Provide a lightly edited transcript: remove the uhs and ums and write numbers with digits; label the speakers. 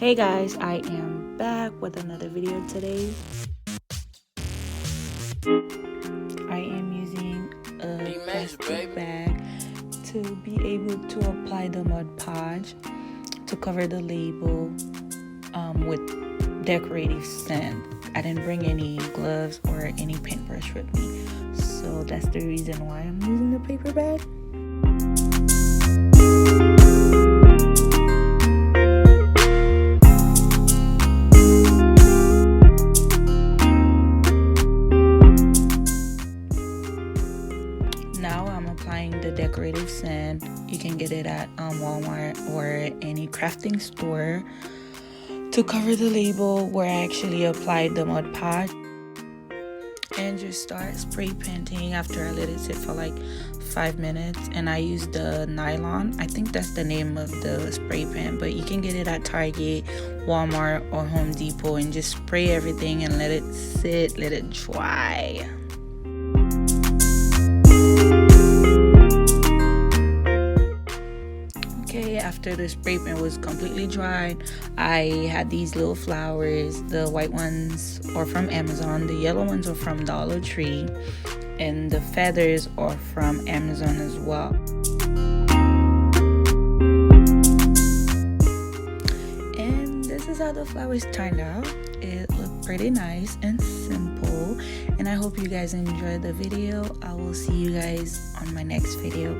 Speaker 1: Hey guys, I am back with another video today. I am using a plastic bag to be able to apply the Mod Podge to cover the label with decorative sand. I didn't bring any gloves or any paintbrush with me, so that's the reason why I'm using the paper bag. Now I'm applying the decorative sand. You can get it at Walmart or any crafting store to cover the label where I actually applied the Mod Podge. And just start spray painting after I let it sit for like 5 minutes. And I use the Nylon. I think that's the name of the spray paint, but you can get it at Target, Walmart, or Home Depot, and just spray everything and let it sit, let it dry. Okay, after the spray paint was completely dried, I had these little flowers. The white ones are from Amazon, the yellow ones are from Dollar Tree, and the feathers are from Amazon as well. And this is how the flowers turned out. It looked pretty nice and simple, and I hope you guys enjoyed the video. I will see you guys on my next video.